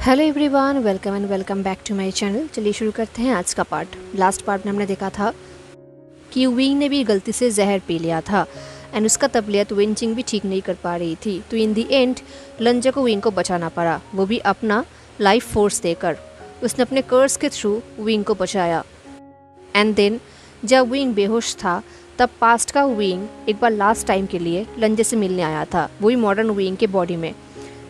Hello everyone, welcome and welcome back to my channel. चलिए शुरू करते हैं आज का पार्ट। लास्ट पार्ट में हमने देखा था कि विंग ने भी गलती से जहर पी लिया था एंड उसका तबीयत विंचिंग भी ठीक नहीं कर पा रही थी। तो इन दी एंड लंजा को विंग को बचाना पड़ा, वो भी अपना लाइफ फोर्स देकर। उसने अपने कर्स के थ्रू विंग को बचाया। एंड देन जब विंग बेहोश था तब पास्ट का विंग एक बार लास्ट टाइम के लिए लंजे से मिलने आया था, वही मॉडर्न विंग के बॉडी में।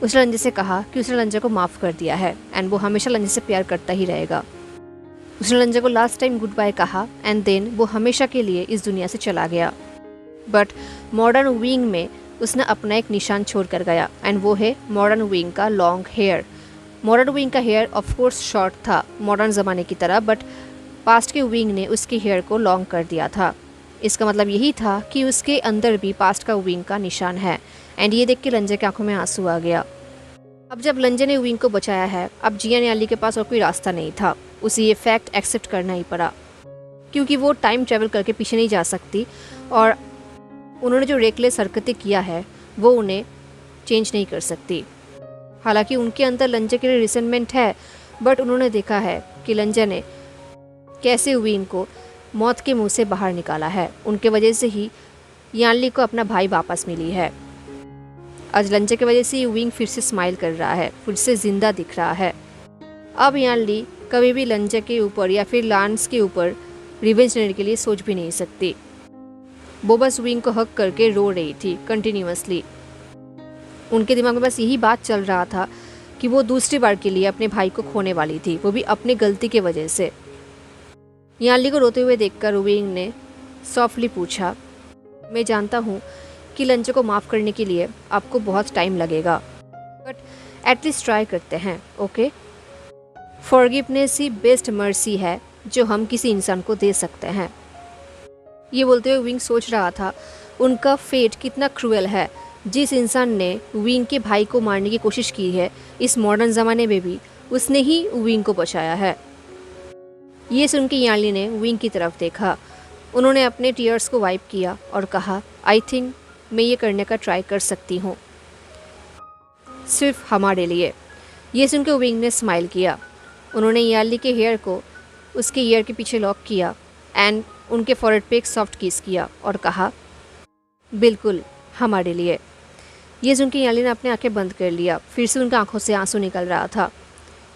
उसने लंजे से कहा कि उसने लंजा को माफ़ कर दिया है एंड वो हमेशा लंजे से प्यार करता ही रहेगा। उसने लंजा को लास्ट टाइम गुड बाय कहा एंड देन वो हमेशा के लिए इस दुनिया से चला गया। बट मॉडर्न विंग में उसने अपना एक निशान छोड़ कर गया एंड वो है मॉडर्न विंग का लॉन्ग हेयर। मॉडर्न विंग का हेयर ऑफकोर्स शॉर्ट था मॉडर्न ज़माने की तरह, बट पास्ट के विंग ने उसके हेयर को लॉन्ग कर दिया था। इसका मतलब यही था कि उसके अंदर भी पास्ट का विंग का निशान है। एंड ये देख के लंजे की आंखों में आंसू आ गया। अब जब लंजे ने विंग को बचाया है, अब जियान याली के पास और कोई रास्ता नहीं था। उसे ये फैक्ट एक्सेप्ट करना ही पड़ा, क्योंकि वो टाइम ट्रैवल करके पीछे नहीं जा सकती और उन्होंने जो रेकलेस हरकतें किया है वो उन्हें चेंज नहीं कर सकती। हालांकि उनके अंदर लंजे के लिए रिसेंटमेंट है, बट उन्होंने देखा है कि लंजे ने कैसे विंग को मौत के मुंह से बाहर निकाला है। उनके वजह से ही यानली को अपना भाई वापस मिली है। आज लंजे की वजह से विंग फिर से स्माइल कर रहा है, फिर से जिंदा दिख रहा है। अब यानली कभी भी लंजे के ऊपर या फिर लांस के ऊपर रिवेंज लेने के लिए सोच भी नहीं सकती। वो बस विंग को हक करके रो रही थी कंटिन्यूअसली। उनके दिमाग में बस यही बात चल रहा था कि वो दूसरी बार के लिए अपने भाई को खोने वाली थी, वो भी अपनी गलती की वजह से। यानली को रोते हुए देखकर विंग ने सॉफ्टली पूछा, मैं जानता हूँ कि लंजे को माफ़ करने के लिए आपको बहुत टाइम लगेगा, बट एटलीस्ट ट्राई करते हैं, ओके? फॉरगिवनेस ही बेस्ट मर्सी है जो हम किसी इंसान को दे सकते हैं। ये बोलते हुए विंग सोच रहा था उनका फेट कितना क्रूएल है। जिस इंसान ने विंग के भाई को मारने की कोशिश की है इस मॉडर्न ज़माने में भी उसने ही विंग को बचाया है। ये सुन के यानली ने विंग की तरफ देखा। उन्होंने अपने टीयर्स को वाइप किया और कहा, आई थिंक मैं ये करने का ट्राई कर सकती हूँ, सिर्फ हमारे लिए। ये सुनकर विंग ने स्माइल किया। उन्होंने यानली के हेयर को उसके ईयर के पीछे लॉक किया एंड उनके फॉरहेड पे एक सॉफ्ट किस किया और कहा, बिल्कुल हमारे लिए। ये सुनकर यानली ने अपनी आंखें बंद कर लिया। फिर से उनकी आंखों से आंसू निकल रहा था।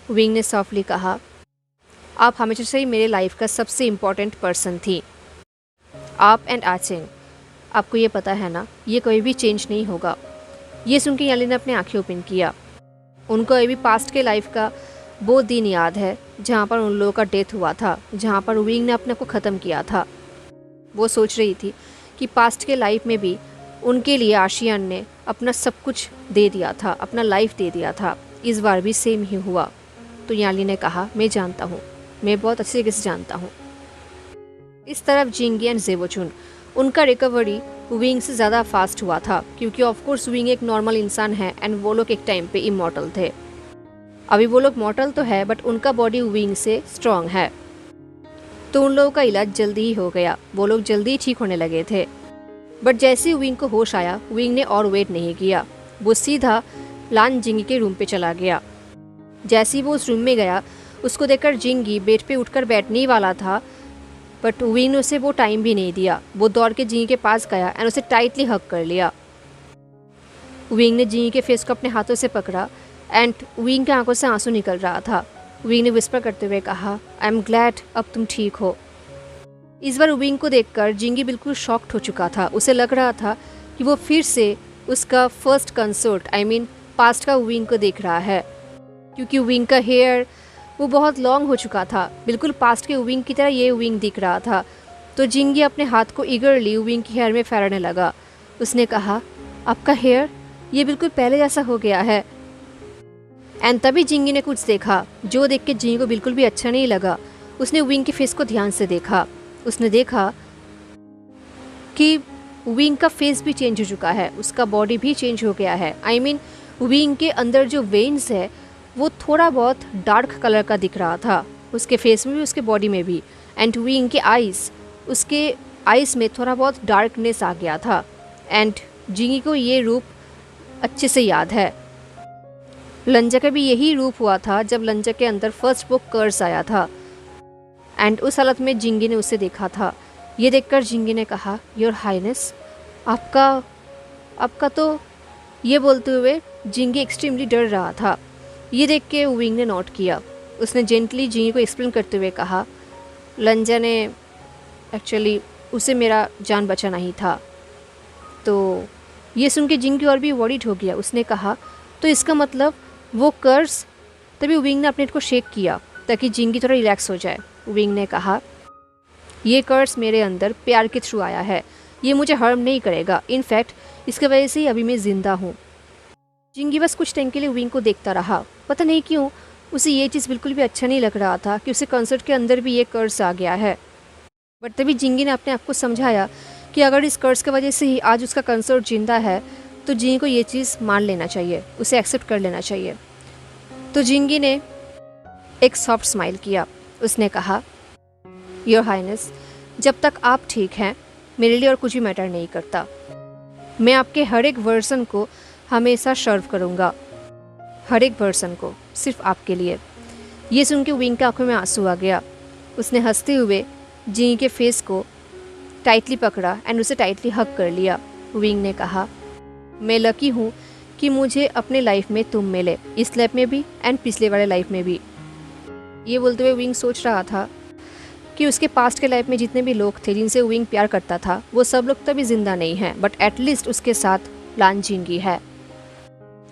विंग ने सॉफ्टली कहा, आप हमेशा से ही मेरे लाइफ का सबसे इम्पोर्टेंट पर्सन थी, आप एंड आचेंग। आपको ये पता है ना, ये कभी भी चेंज नहीं होगा। ये सुन के यानली ने अपनी आंखें ओपन किया। उनको अभी पास्ट के लाइफ का वो दिन याद है जहाँ पर उन लोगों का डेथ हुआ था, जहाँ पर विंग ने अपने आप को ख़त्म किया था। वो सोच रही थी कि पास्ट के लाइफ में भी उनके लिए आशियान ने अपना सब कुछ दे दिया था, अपना लाइफ दे दिया था। इस बार भी सेम ही हुआ। तो यानली ने कहा, मैं जानता हूँ, मैं बहुत अच्छी तरीके से जानता हूँ। इस तरफ जिंगी एंड जेवोचुन, उनका रिकवरी विंग से ज़्यादा फास्ट हुआ था, क्योंकि ऑफकोर्स विंग एक नॉर्मल इंसान है एंड वो लोग एक टाइम पे इमॉर्टल थे। अभी वो लोग मॉर्टल तो है, बट उनका बॉडी विंग से स्ट्रांग है, तो उन लोगों का इलाज जल्दी ही हो गया। वो लोग जल्दी ही ठीक होने लगे थे। बट जैसे ही विंग को होश आया, विंग ने और वेट नहीं किया, वो सीधा लान जिंगी के रूम पे चला गया। जैसे ही वो उस रूम में गया, उसको देखकर जिंगी बेड पे उठकर बैठने ही वाला था, बट विंग ने उसे वो टाइम भी नहीं दिया। वो दौड़ के जिंगी के पास गया एंड उसे टाइटली हग कर लिया। विंग ने जिंगी के फेस को अपने हाथों से पकड़ा एंड विंग की आंखों से आंसू निकल रहा था। विंग ने विस्पर करते हुए कहा, आई एम ग्लैड अब तुम ठीक हो। इस बार विंग को देखकर जिंगी बिल्कुल शॉक्ड हो चुका था। उसे लग रहा था कि वो फिर से उसका फर्स्ट कंसर्ट पास्ट का विंग को देख रहा है, क्योंकि विंग का हेयर वो बहुत लॉन्ग हो चुका था। बिल्कुल पास्ट के विंग की तरह ये विंग दिख रहा था। तो जिंगी अपने हाथ को ईगरली विंग के हेयर में फैलाने लगा। उसने कहा, आपका हेयर ये बिल्कुल पहले जैसा हो गया है। एंड तभी जिंगी ने कुछ देखा जो देख के जिंगी को बिल्कुल भी अच्छा नहीं लगा। उसने विंग के फेस को ध्यान से देखा। उसने देखा कि विंग का फेस भी चेंज हो चुका है, उसका बॉडी भी चेंज हो गया है। विंग के अंदर जो वेन्स है वो थोड़ा बहुत डार्क कलर का दिख रहा था, उसके फेस में भी उसके बॉडी में भी। एंड विंग के आइज़, उसके आइज़ में थोड़ा बहुत डार्कनेस आ गया था। एंड जिंगी को ये रूप अच्छे से याद है। लंजा का भी यही रूप हुआ था जब लंजा के अंदर फर्स्ट वो कर्स आया था एंड उस हालत में जिंगी ने उसे देखा था। ये देखकर जिंगी ने कहा, योर हाइनेस, आपका तो। ये बोलते हुए जिंगी एक्सट्रीमली डर रहा था। ये देख के विंग ने नोट किया। उसने जेंटली जिंगी को एक्सप्लेन करते हुए कहा, लंजा ने एक्चुअली उसे मेरा जान बचाना ही था। तो ये सुन के जिंगी और भी वरीड हो गया। उसने कहा, तो इसका मतलब वो कर्स। तभी विंग ने अपने को शेक किया ताकि जिंगी थोड़ा रिलैक्स हो जाए। विंग ने कहा, ये कर्स मेरे अंदर प्यार के थ्रू आया है, ये मुझे हार्म नहीं करेगा, इनफैक्ट इसकी वजह से ही अभी मैं ज़िंदा हूँ। जिंगी बस कुछ टाइम के लिए विंग को देखता रहा। पता नहीं क्यों उसे ये चीज़ बिल्कुल भी अच्छा नहीं लग रहा था कि उसे कंसर्ट के अंदर भी ये कर्स आ गया है। बट तभी जिंगी ने अपने आप को समझाया कि अगर इस कर्स की वजह से ही आज उसका कंसर्ट जिंदा है तो जिंगी को ये चीज़ मान लेना चाहिए, उसे एक्सेप्ट कर लेना चाहिए। तो जिंगी ने एक सॉफ्ट स्माइल किया। उसने कहा, योर हाइनेस, जब तक आप ठीक हैं मेरे लिए और कुछ भी मैटर नहीं करता। मैं आपके हर एक वर्जन को हमेशा सर्व करूँगा, हर एक वर्जन को, सिर्फ आपके लिए। ये सुन के विंग की आंखों में आंसू आ गया। उसने हंसते हुए जिंगी के फेस को टाइटली पकड़ा एंड उसे टाइटली हग कर लिया। विंग ने कहा, मैं लकी हूँ कि मुझे अपने लाइफ में तुम मिले, इस लाइफ में भी एंड पिछले वाले लाइफ में भी। ये बोलते हुए विंग सोच रहा था कि उसके पास्ट के लाइफ में जितने भी लोग थे जिनसे विंग प्यार करता था वो सब लोग तभी जिंदा नहीं हैं, बट एटलीस्ट उसके साथ लान जिंगी है।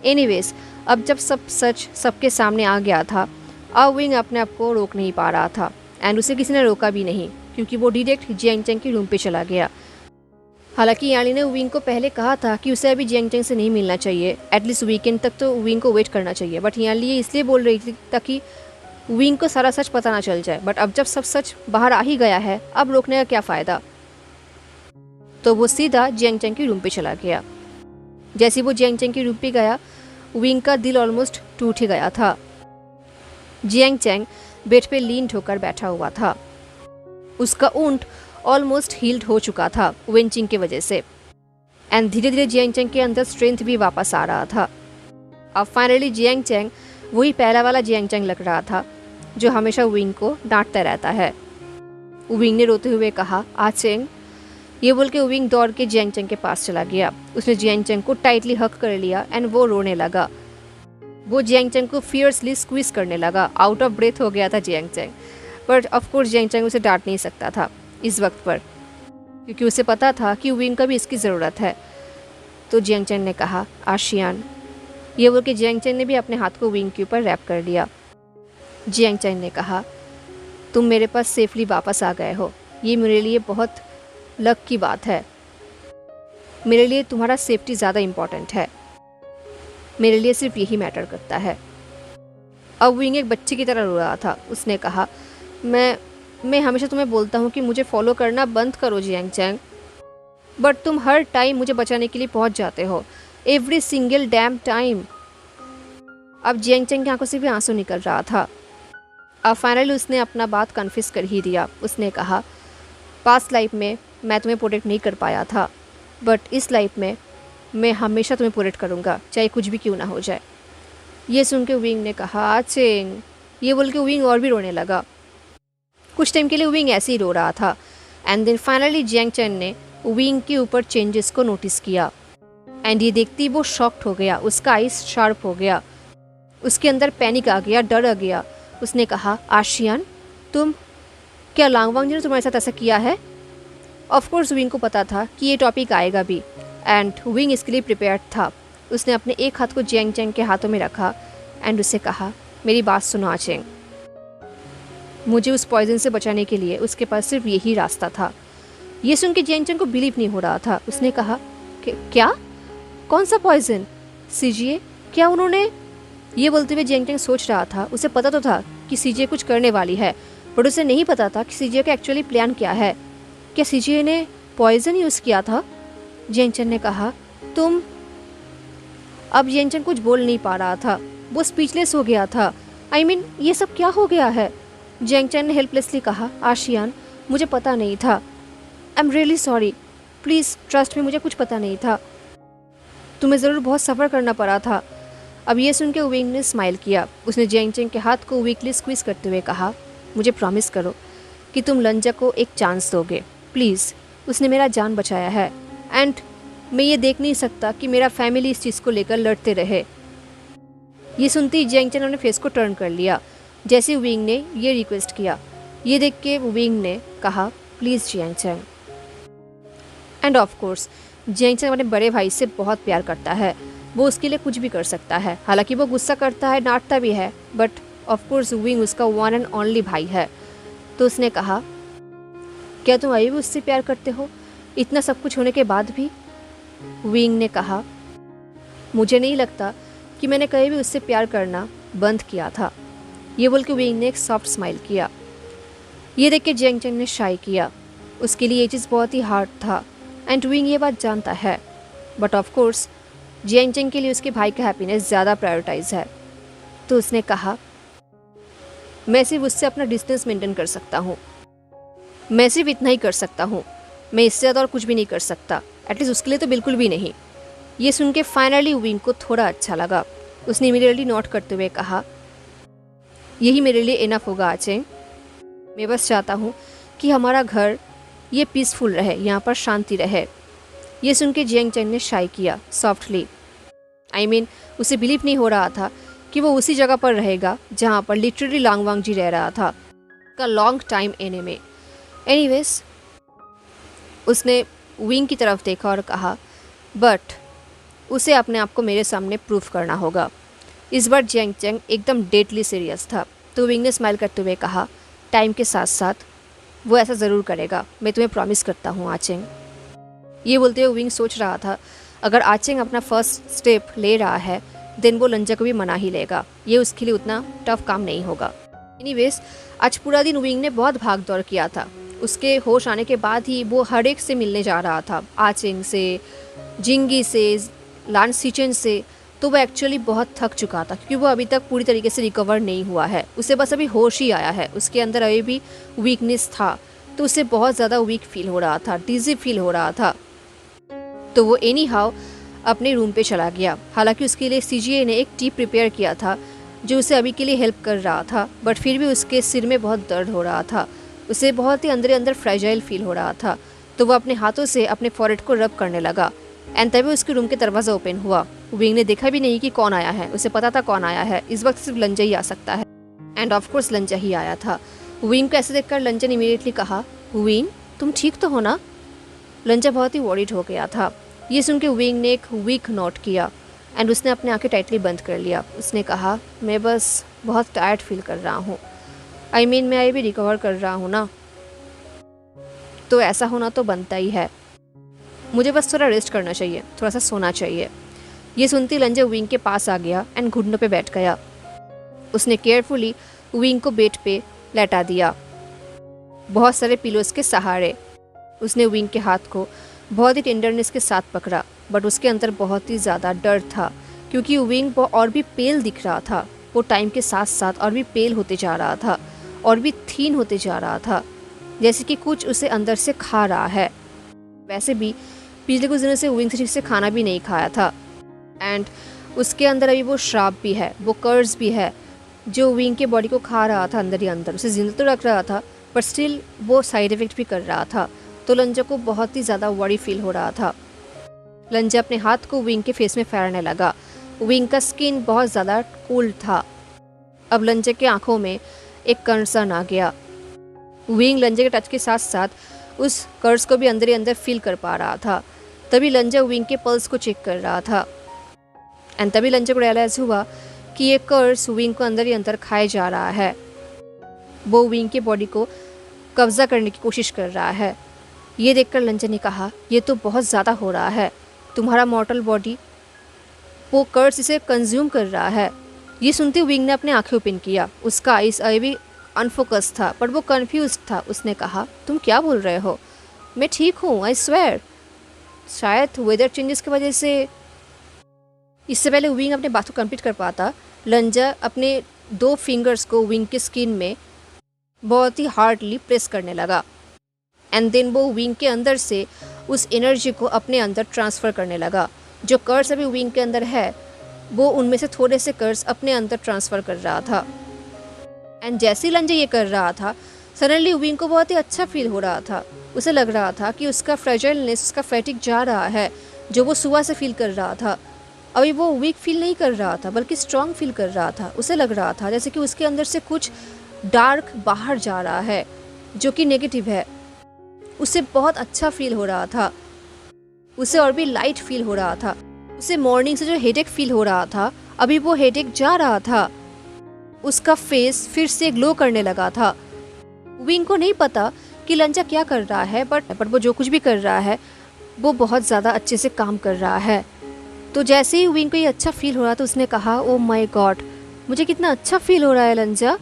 एनीवेज, अब जब सब सच सबके सामने आ गया था, अब विंग अपने आप को रोक नहीं पा रहा था एंड उसे किसी ने रोका भी नहीं क्योंकि वो डायरेक्ट जियांग चैंग के रूम पे चला गया। हालांकि याली ने विंग को पहले कहा था कि उसे अभी जियांग चैंग से नहीं मिलना चाहिए, एटलीस्ट वीकेंड तक तो विंग को वेट करना चाहिए, बट याली ये इसलिए बोल रही थी ताकि विंग को सारा सच पता ना चल जाए। बट अब जब सब सच बाहर आ ही गया है, अब रोकने का क्या फ़ायदा। तो वो सीधा जियांग चैंग के रूम पे चला गया। जैसे वो जियांग चैंग के रूम पे गया, विंग का दिल ऑलमोस्ट टूट ही गया था। जियांग चैंग बेड पे लीन होकर बैठा हुआ था। उसका ऊंट ऑलमोस्ट हील्ड हो चुका था वेंचिंग की वजह से एंड धीरे धीरे जियांग चैंग के अंदर स्ट्रेंथ भी वापस आ रहा था। अब फाइनली जियांग चैंग वही पहला वाला जियांग चैंग लग रहा था जो हमेशा विंग को डांटता रहता है। विंग ने रोते हुए कहा, आ चैंग। ये बोल के विंग दौड़ के जियांग चैंग के पास चला गया। उसने जियांग चैंग को टाइटली हक कर लिया एंड वो रोने लगा। वो जियांग चैंग को फियर्सली स्क्वीज करने लगा। आउट ऑफ ब्रेथ हो गया था Jiang Cheng, but of course Jiang Cheng उसे डांट नहीं सकता था इस वक्त पर क्योंकि उसे पता था कि विंग का भी इसकी ज़रूरत है। तो जियांग चैंग ने कहा, आशियान। ये बोल के जियांग चैंग ने भी अपने हाथ को विंग के ऊपर रैप कर लिया। जियांग चैंग ने कहा, तुम मेरे पास सेफली वापस आ गए हो, ये मेरे लिए बहुत लक की बात है। मेरे लिए तुम्हारा सेफ्टी ज़्यादा इम्पॉर्टेंट है, मेरे लिए सिर्फ यही मैटर करता है। अब विंग एक बच्चे की तरह रो रहा था। उसने कहा, मैं हमेशा तुम्हें बोलता हूँ कि मुझे फॉलो करना बंद करो जियांग चैंग, बट तुम हर टाइम मुझे बचाने के लिए पहुँच जाते हो, एवरी सिंगल डैम टाइम। अब जियांग चैंग की आंखों से भी आंसू निकल रहा था। अब फाइनली उसने अपना बात कन्फेस कर ही दिया। उसने कहा, पास्ट लाइफ में मैं तुम्हें प्रोटेक्ट नहीं कर पाया था, बट इस लाइफ में मैं हमेशा तुम्हें प्रोटेक्ट करूँगा, चाहे कुछ भी क्यों ना हो जाए। ये सुन के विंग ने कहा, चैंग। ये बोल के विंग और भी रोने लगा। कुछ टाइम के लिए विंग ऐसे ही रो रहा था and then finally Jiang Cheng ने विंग के ऊपर चेंजेस को नोटिस किया एंड ये देखती वो शॉक्ड हो गया। उसका आइज शार्प हो गया, उसके अंदर पैनिक आ गया, डर आ गया। उसने कहा, आशियान, तुम क्या लांगवांग जी ने तुम्हारे साथ ऐसा किया है? ऑफकोर्स विंग को पता था कि ये टॉपिक आएगा भी एंड विंग इसके लिए प्रिपेयर्ड था। उसने अपने एक हाथ को जियांग चैंग के हाथों में रखा एंड उसे कहा, मेरी बात सुनो आचेंग, मुझे उस पॉइजन से बचाने के लिए उसके पास सिर्फ यही रास्ता था। ये सुन के जियांग चैंग को बिलीव नहीं हो रहा था। उसने कहा, क्या? कौन सा पॉइजन? सीजीए? क्या उन्होंने? ये बोलते हुए जियांग चैंग सोच रहा था। उसे पता तो था कि सीजीए कुछ करने वाली है, बट उसे नहीं पता था कि सीजीए का एक्चुअली प्लान क्या है। क्या सीजीए ने पॉइजन यूज़ किया था? जियांग चैंग ने कहा, तुम? अब जियांग चैंग कुछ बोल नहीं पा रहा था, वो स्पीचलेस हो गया था। I mean, ये सब क्या हो गया है? जियांग चैंग ने हेल्पलेसली कहा, आशियान, मुझे पता नहीं था, I am really sorry, please trust में, मुझे कुछ पता नहीं था, तुम्हें ज़रूर बहुत सफ़र करना पड़ा था। अब ये सुन के विंग ने स्माइल किया। उसने जियांग चेंग के हाथ को वीकली स्क्वीज करते हुए कहा, मुझे प्रॉमिस करो कि तुम लंजा को एक चांस दोगे, प्लीज़। उसने मेरा जान बचाया है एंड मैं ये देख नहीं सकता कि मेरा फैमिली इस चीज़ को लेकर लड़ते रहे। ये सुनते ही जियांग चेंग ने फेस को टर्न कर लिया जैसे विंग ने ये रिक्वेस्ट किया। ये देख के विंग ने कहा, please Jiang Cheng. And of course Jiang Cheng अपने बड़े भाई से बहुत प्यार करता है, वो उसके लिए कुछ भी कर सकता है। हालांकि वो गुस्सा करता है, डांटता भी है, बट ऑफ कोर्स विंग उसका वन एंड ओनली भाई है। तो उसने कहा, क्या तुम अभी भी उससे प्यार करते हो इतना सब कुछ होने के बाद भी? विंग ने कहा, मुझे नहीं लगता कि मैंने कहीं भी उससे प्यार करना बंद किया था। ये बोल के विंग ने एक सॉफ्ट स्माइल किया। ये देख के जियांग चेंग ने शाई किया। उसके लिए ये चीज़ बहुत ही हार्ड था एंड विंग ये बात जानता है, but of course Jiang Cheng के लिए उसके भाई का हैप्पीनेस ज़्यादा प्रायोरिटाइज है। तो उसने कहा, मैं सिर्फ उससे अपना डिस्टेंस मेंटेन कर सकता हूँ, मैं सिर्फ इतना ही कर सकता हूँ, मैं इससे ज़्यादा और कुछ भी नहीं कर सकता, एटलीस्ट उसके लिए तो बिल्कुल भी नहीं। ये सुन के फाइनली विंग को थोड़ा अच्छा लगा। उसने इमीडिएटली नोट करते हुए कहा, यही मेरे लिए इनफ होगा आचेंग। मैं बस चाहता हूँ कि हमारा घर ये पीसफुल रहे, यहाँ पर शांति रहे। ये सुन के जियांग चेंग ने शाई किया सॉफ्टली। उसे बिलीव नहीं हो रहा था कि वो उसी जगह पर रहेगा जहाँ पर लिटरली लांग वांग जी रह रहा था का लॉन्ग टाइम एनीवे। एनीवेज उसने विंग की तरफ देखा और कहा, बट उसे अपने आप को मेरे सामने प्रूफ करना होगा। इस बार जियांग चेंग एकदम डेडली सीरियस था। तो विंग ने स्माइल करते हुए कहा, टाइम के साथ साथ वो ऐसा ज़रूर करेगा, मैं तुम्हें प्रॉमिस करता हूँ आचेंग। ये बोलते हुए विंग सोच रहा था, अगर आचेंग अपना फर्स्ट स्टेप ले रहा है देन वो लंजा को भी मना ही लेगा, ये उसके लिए उतना टफ काम नहीं होगा। एनीवेज आज पूरा दिन विंग ने बहुत भाग दौड़ किया था। उसके होश आने के बाद ही वो हर एक से मिलने जा रहा था, आचेंग से, जिंगी से, लान सीचेन से। तो वो एक्चुअली बहुत थक चुका था क्योंकि वो अभी तक पूरी तरीके से रिकवर नहीं हुआ है। उसे बस अभी होश ही आया है, उसके अंदर अभी भी वीकनेस था, तो उसे बहुत ज़्यादा वीक फील हो रहा था, डिजी फील हो रहा था। तो वो एनी हाउ अपने रूम पे चला गया। हालांकि उसके लिए सीजीए ने एक टी प्रिपेयर किया था जो उसे अभी के लिए हेल्प कर रहा था, बट फिर भी उसके सिर में बहुत दर्द हो रहा था, उसे बहुत ही अंदर फ्रेजाइल फील हो रहा था। तो वो अपने हाथों से अपने फॉरहेड को रब करने लगा एंड तभी उसके रूम के दरवाज़ा ओपन हुआ। विंग ने देखा भी नहीं कि कौन आया है, उसे पता था कौन आया है, इस वक्त सिर्फ लंजा ही आ सकता है एंड ऑफ कोर्स लंजा ही आया था। विंग को ऐसे देखकर लंजा ने इमीडिएटली कहा, विंग तुम ठीक तो हो ना? लंजा बहुत ही वॉरिड हो गया था। ये सुन के विंग ने एक वीक नोट किया एंड उसने अपने आंखें टाइटली बंद कर लिया। उसने कहा, मैं बस बहुत टायर्ड फील कर रहा हूँ, मैं अभी भी रिकवर कर रहा हूँ ना, तो ऐसा होना तो बनता ही है, मुझे बस थोड़ा रेस्ट करना चाहिए, थोड़ा सा सोना चाहिए। ये सुनती लंजा विंग के पास आ गया एंड घुटनों पे बैठ गया। उसने केयरफुली विंग को बेड पे लेटा दिया, बहुत सारे पिलोस के सहारे। उसने विंग के हाथ को बहुत ही टेंडरनेस के साथ पकड़ा, बट उसके अंदर बहुत ही ज़्यादा डर था क्योंकि विंग और भी पेल दिख रहा था। वो टाइम के साथ साथ और भी पेल होते जा रहा था और भी थीन होते जा रहा था, जैसे कि कुछ उसे अंदर से खा रहा है। वैसे भी पिछले कुछ दिनों से विंग ठीक से खाना भी नहीं खाया था एंड उसके अंदर अभी वो श्राप भी है, वो कर्ज भी है जो विंग के बॉडी को खा रहा था अंदर ही अंदर। उसे जिंदा तो रख रहा था पर स्टिल वो साइड इफेक्ट भी कर रहा था। तो लंजा को बहुत ही ज़्यादा वरी फील हो रहा था। लंजा अपने हाथ को विंग के फेस में फेरने लगा। विंग का स्किन बहुत ज़्यादा कूल था। अब लंजा के आंखों में एक कंसर्न आ गया। विंग लंजा के टच के साथ साथ उस कर्ज को भी अंदर ही अंदर फील कर पा रहा था। तभी लंजा विंग के पल्स को चेक कर रहा था एंड तभी लंजा को रियलाइज़ हुआ कि ये कर्ज विंग को अंदर ही अंदर खाए जा रहा है। वो विंग के बॉडी को कब्जा करने की कोशिश कर रहा है। ये देखकर लंजा ने कहा, ये तो बहुत ज़्यादा हो रहा है, तुम्हारा मॉर्टल बॉडी वो कर्ज इसे कंज्यूम कर रहा है। ये सुनते हुए विंग ने अपने आंखें ओपन किया। उसका आइस अभी भी अनफोकस था बट वो कंफ्यूज था। उसने कहा, तुम क्या बोल रहे हो? मैं ठीक हूँ, आई स्वेयर। शायद वेदर चेंजेस की वजह से। इससे पहले विंग अपने बात को कंप्लीट कर पाता, लंजा अपने 2 फिंगर्स को विंग के स्किन में बहुत ही हार्डली प्रेस करने लगा एंड देन वो विंग के अंदर से उस एनर्जी को अपने अंदर ट्रांसफ़र करने लगा। जो कर्स अभी विंग के अंदर है वो उनमें से थोड़े से कर्स अपने अंदर ट्रांसफ़र कर रहा था। एंड जैसे ही लंजा ये कर रहा था, सडनली विंग को बहुत ही अच्छा फील हो रहा था। उसे लग रहा था कि उसका फ्रेजाइलनेस, उसका फैटिक जा रहा है, जो वो सुबह से फील कर रहा था। अभी वो वीक फील नहीं कर रहा था, बल्कि स्ट्रॉन्ग फील कर रहा था। उसे लग रहा था जैसे कि उसके अंदर से कुछ डार्क बाहर जा रहा है, जो कि नेगेटिव है। उसे बहुत अच्छा फील हो रहा था, उसे और भी लाइट फील हो रहा था। उसे मॉर्निंग से जो हेडेक फील हो रहा था, अभी वो हेडेक जा रहा था। उसका फेस फिर से ग्लो करने लगा था। विंग को नहीं पता कि लंजा क्या कर रहा है, बट वो जो कुछ भी कर रहा है वो बहुत ज़्यादा अच्छे से काम कर रहा है। तो जैसे ही विंग को ये अच्छा फील हो रहा था, उसने कहा, ओ माय गॉड, मुझे कितना अच्छा फील हो रहा है लंजा।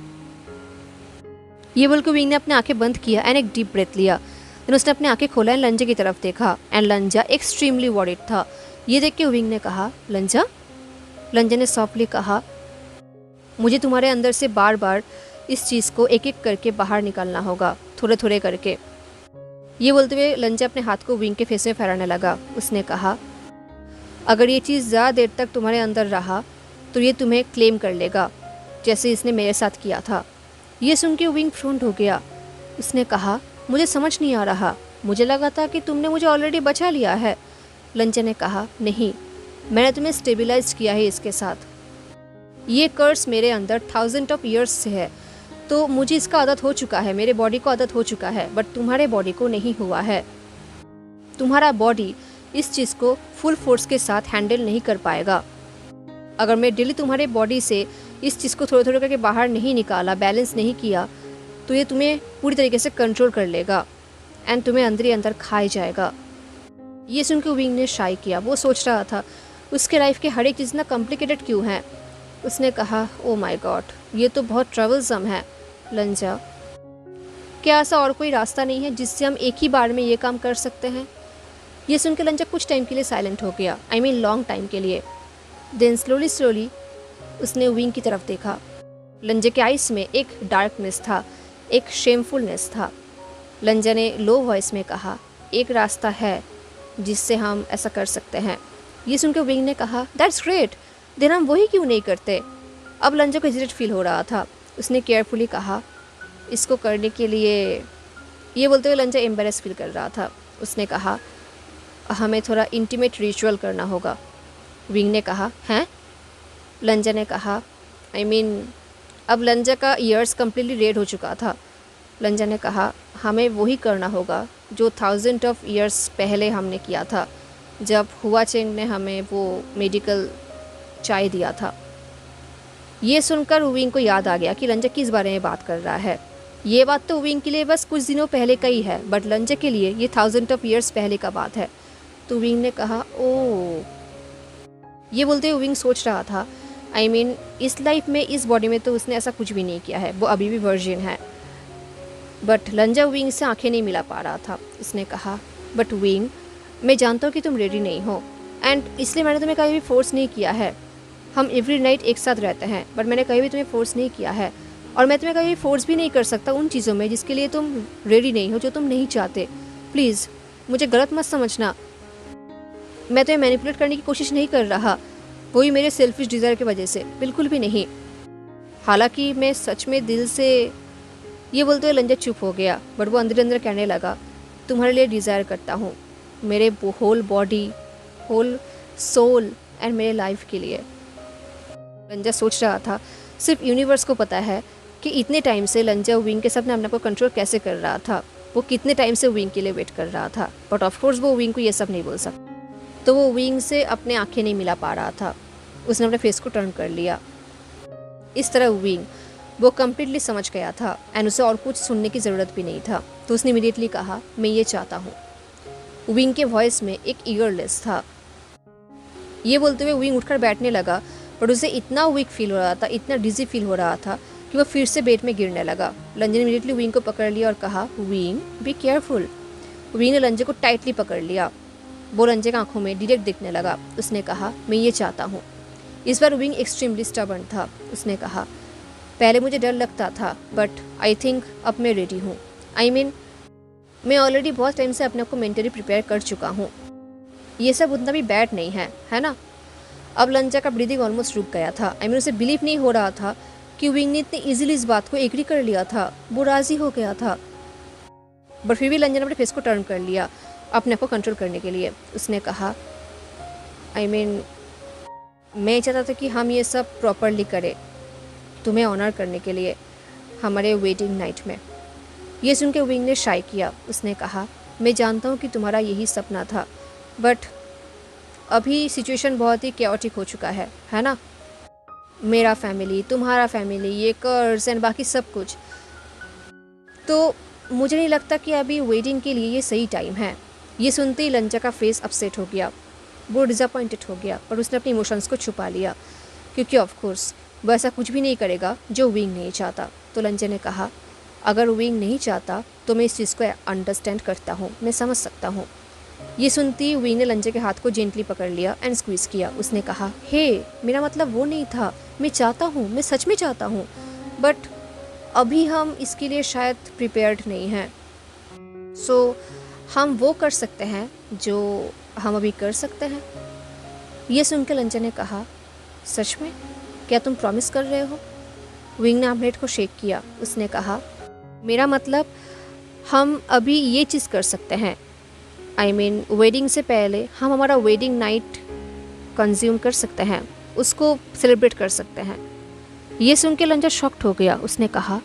ये बोलकर विंग ने अपनी आंखें बंद किया एंड एक डीप ब्रेथ लिया। फिर उसने अपनी आंखें खोला एंड लंजा की तरफ देखा एंड लंजा एक्सट्रीमली वॉरिड था। ये देख के विंग ने कहा, लंजा। लंजा ने सॉफ्टली कहा, मुझे तुम्हारे अंदर से बार बार इस चीज़ को एक एक करके बाहर निकालना होगा, थोड़े थोड़े करके। ये बोलते हुए लंजा अपने हाथ को विंग के फेस में फहराने लगा। उसने कहा, अगर ये चीज़ ज़्यादा देर तक तुम्हारे अंदर रहा तो ये तुम्हें क्लेम कर लेगा, जैसे इसने मेरे साथ किया था। ये सुन के विंग फ्रोंट हो गया। उसने कहा, मुझे समझ नहीं आ रहा, मुझे लगा था कि तुमने मुझे ऑलरेडी बचा लिया है। लंजा ने कहा, नहीं, मैंने तुम्हें स्टेबलाइज किया है इसके साथ। ये कर्स मेरे अंदर 1000 ऑफ ईयर्स से है, तो मुझे इसका आदत हो चुका है, मेरे बॉडी को आदत हो चुका है, बट तुम्हारे बॉडी को नहीं हुआ है। तुम्हारा बॉडी इस चीज़ को फुल फोर्स के साथ हैंडल नहीं कर पाएगा। अगर मैं डेली तुम्हारे बॉडी से इस चीज़ को थोड़े थोड़े करके बाहर नहीं निकाला, बैलेंस नहीं किया, तो ये तुम्हें पूरी तरीके से कंट्रोल कर लेगा एंड तुम्हें अंदर ही अंदर खाई जाएगा। ये सुन के विंग ने शाई किया। वो सोच रहा था उसके लाइफ के हर एक चीज़ ना कॉम्प्लिकेटेड क्यों है। उसने कहा, ओ माय गॉड, ये तो बहुत ट्रबलसम है। लंजा, क्या ऐसा और कोई रास्ता नहीं है जिससे हम एक ही बार में ये काम कर सकते हैं? ये सुन के लंजा कुछ टाइम के लिए साइलेंट हो गया, आई मीन लॉन्ग टाइम के लिए। देन स्लोली उसने विंग की तरफ देखा। लंजा के आइस में एक डार्कनेस था, एक शेमफुलनेस था। लंजा ने लो वॉइस में कहा, एक रास्ता है जिससे हम ऐसा कर सकते हैं। ये सुनकर विंग ने कहा, दैट्स ग्रेट, देन हम वही क्यों नहीं करते। अब लंजा को हेजिटेट फील हो रहा था। उसने केयरफुली कहा, इसको करने के लिए, ये बोलते हुए लंजा एम्बेरस फील कर रहा था। उसने कहा, हमें थोड़ा इंटीमेट रिचुअल करना होगा। विंग ने कहा, हैं? लंजा ने कहा, आई मीन अब लंजा का ईयर्स कम्प्लीटली रेड हो चुका था। लंजा ने कहा, हमें वही करना होगा जो 1000 ऑफ ईयर्स पहले हमने किया था, जब हुआ चेंग ने हमें वो मेडिकल चाय दिया था। ये सुनकर विंग को याद आ गया कि लंजा किस बारे में बात कर रहा है। ये बात तो विंग के लिए बस कुछ दिनों पहले का ही है, बट लंजा के लिए ये 1000 ऑफ ईयर्स पहले का बात है। तो विंग ने कहा, ओ। ये बोलते हुए विंग सोच रहा था, आई मीन इस लाइफ में, इस बॉडी में तो उसने ऐसा कुछ भी नहीं किया है, वो अभी भी वर्जिन है। बट लंजा विंग से आंखें नहीं मिला पा रहा था। उसने कहा, बट विंग, मैं जानता हूँ कि तुम रेडी नहीं हो, एंड इसलिए मैंने तुम्हें कभी भी फोर्स नहीं किया है। हम एवरी नाइट एक साथ रहते हैं, बट मैंने कभी भी तुम्हें फोर्स नहीं किया है, और मैं तुम्हें कभी भी फोर्स भी नहीं कर सकता उन चीज़ों में जिसके लिए तुम रेडी नहीं हो, जो तुम नहीं चाहते। प्लीज़ मुझे गलत मत समझना, मैं तुम्हें मैनिपुलेट करने की कोशिश नहीं कर रहा, वही मेरे सेल्फिश डिज़ायर की वजह से, बिल्कुल भी नहीं। हालांकि मैं सच में दिल से, ये बोलते हुए लंजा चुप हो गया, बट वो अंदर अंदर कहने लगा, तुम्हारे लिए डिज़ायर करता हूँ, मेरे whole body, whole soul and मेरे लाइफ के लिए। लंजा सोच रहा था, सिर्फ यूनिवर्स को पता है कि इतने टाइम से लंजा विंग के साथ अपने आप को कंट्रोल कैसे कर रहा था, वो कितने टाइम से विंग के लिए वेट कर रहा था। बट ऑफकोर्स वो विंग को ये सब नहीं बोल सकता, तो वो विंग से अपने आंखें नहीं मिला पा रहा था। उसने अपने फेस को टर्न कर लिया। इस तरह विंग वो कम्प्लीटली समझ गया था एंड उसे और कुछ सुनने की ज़रूरत भी नहीं था। तो उसने इमीडिएटली कहा, मैं ये चाहता हूँ। विंग के वॉइस में एक ईगरनेस था। ये बोलते हुए विंग उठकर बैठने लगा, बट उसे इतना वीक फील हो रहा था, इतना डिजी फील हो रहा था कि वो फिर से बेड में गिरने लगा। लंजा ने इमीडिएटली विंग को पकड़ लिया और कहा, विंग बी केयरफुल। विंग ने लंजा को टाइटली पकड़ लिया। वो लंजा की आंखों में डायरेक्ट दिखने लगा। उसने कहा, मैं ये चाहता हूँ। इस बार विंग एक्सट्रीमली स्टबर्न था। उसने कहा, पहले मुझे डर लगता था, बट आई थिंक अब मैं रेडी हूँ। आई मीन मैं ऑलरेडी बहुत टाइम से अपने आप को मेंटली प्रिपेयर कर चुका हूँ। ये सब उतना भी बैड नहीं है, है ना। अब लंजा का ब्रीदिंग ऑलमोस्ट रुक गया था। आई मीन उसे बिलीव नहीं हो रहा था कि विंग ने इतने इजीली इस बात को एग्री कर लिया था, वो राज़ी हो गया था। बट फिर भी लंजा ने अपने फेस को टर्न कर लिया अपने आप को कंट्रोल करने के लिए। उसने कहा आई मीन मैं चाहता था कि हम ये सब प्रॉपरली करें, तुम्हें ऑनर करने के लिए हमारे वेडिंग नाइट में। ये सुन के विंग ने शाई किया। उसने कहा मैं जानता हूँ कि तुम्हारा यही सपना था, बट अभी सिचुएशन बहुत ही कैओटिक हो चुका है ना। मेरा फैमिली, तुम्हारा फैमिली, ये कर्ज एंड बाकी सब कुछ, तो मुझे नहीं लगता कि अभी वेडिंग के लिए ये सही टाइम है। ये सुनते ही लंजा का फेस अपसेट हो गया, वो डिसअपॉइंटेड हो गया, पर उसने अपने इमोशंस को छुपा लिया क्योंकि ऑफ कोर्स वो ऐसा कुछ भी नहीं करेगा जो विंग नहीं चाहता। तो लंजा ने कहा अगर विंग नहीं चाहता तो मैं इस चीज़ को अंडरस्टैंड करता हूँ, मैं समझ सकता हूँ। ये सुनती विंग ने लंजा के हाथ को जेंटली पकड़ लिया एंड स्क्वीज़ किया। उसने कहा हे मेरा मतलब वो नहीं था, मैं चाहता हूँ, मैं सच में चाहता हूँ, बट अभी हम इसके लिए शायद प्रिपेयर्ड नहीं हैं। सो हम वो कर सकते हैं जो हम अभी कर सकते हैं। ये सुनकर लंजा ने कहा सच में, क्या तुम प्रॉमिस कर रहे हो? विंग ने अपने हेड को शेक किया। उसने कहा मेरा मतलब हम अभी ये चीज़ कर सकते हैं, आई मीन वेडिंग से पहले हम हमारा वेडिंग नाइट कंज्यूम कर सकते हैं, उसको सेलिब्रेट कर सकते हैं। ये सुन के लंजा शॉक्ड हो गया। उसने कहा